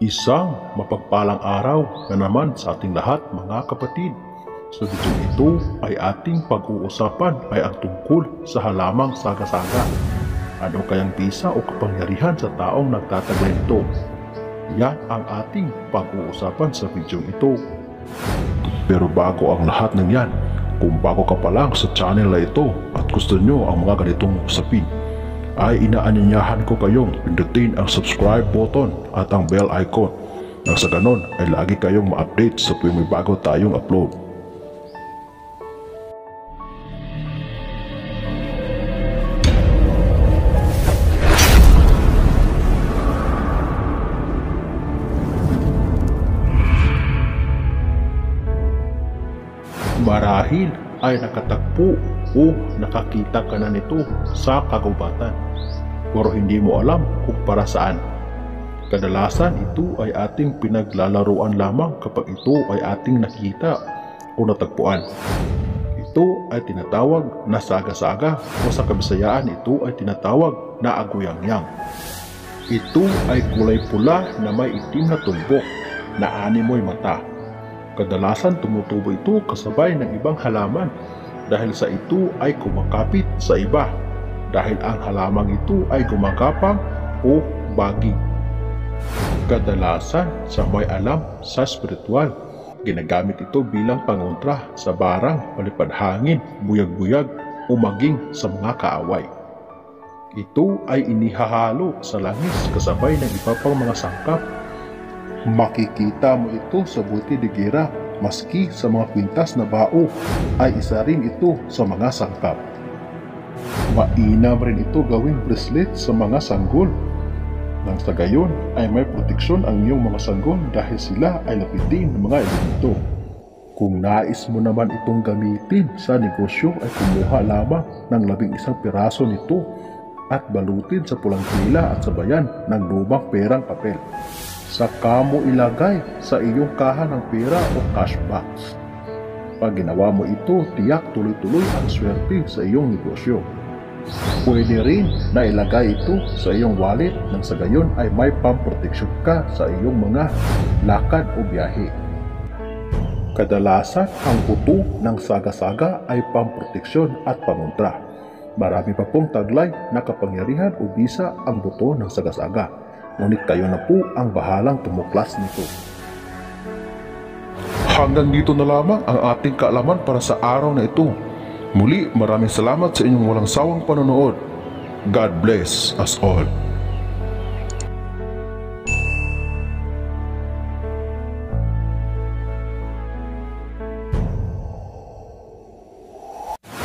Isang mapagpalang araw na naman sa ating lahat mga kapatid. Sa video ito ay ating pag-uusapan ay ang tungkol sa halamang saga-saga. Ano kayang bisa o kapangyarihan sa taong nagtataglay nito? Yan ang ating pag-uusapan sa video ito. Pero bago ang lahat ng yan, kung bago ka pa lang sa channel na ito at gusto nyo ang mga ganitong usapin, ay inaanyayahan ko kayong pindutin ang subscribe button at ang bell icon nang sa ganon ay lagi kayong ma-update sa tuwing may bago tayong upload. Marahil ay nakatagpo o nakakita ka na nito sa kagubatan, pero hindi mo alam kung para saan. Kadalasan ito ay ating pinaglalaruan lamang kapag ito ay ating nakita o natagpuan. Ito ay tinatawag na saga-saga o sa Kabisayaan ito ay tinatawag na agoyangyang. Ito ay kulay pula na may itim na tumbok na animoy mata. Kadalasan tumutubo ito kasabay ng ibang halaman dahil sa ito ay kumakapit sa iba dahil ang halamang ito ay gumagapang o baging. Kadalasan sa may alam sa spiritual, ginagamit ito bilang pangontra sa barang palipadhangin, buyag-buyag o maging sa mga kaaway. Ito ay inihahalo sa langis kasabay ng iba pang mga sangkap. Makikita mo ito sa buti de gira, maski sa mga kwintas na bao ay isa rin ito sa mga sangkap. Mainam rin ito gawing bracelet sa mga sanggol. Nang sa gayon ay may proteksyon ang iyong mga sanggol dahil sila ay lapitin ng mga elemento. Kung nais mo naman itong gamitin sa negosyo ay kumuha lamang ng 11 piraso nito at balutin sa pulang tela at sabayan ng lumang perang papel. Saka mo ilagay sa iyong kaha ng pera o cash box. Pag ginawa mo ito, tiyak tuloy-tuloy ang swerte sa iyong negosyo. Pwede rin na ilagay ito sa iyong wallet nang sa gayon ay may pamproteksyon ka sa iyong mga lakad o biyahe. Kadalasan ang buto ng saga-saga ay pamproteksyon at pangontra. Marami pa pong taglay na kapangyarihan o bisa ang buto ng saga-saga. Ngunit kayo na po ang bahalang tumuklas nito. Hanggang dito na lamang ang ating kaalaman para sa araw na ito. Muli, maraming salamat sa inyong walang sawang panonood. God bless us all.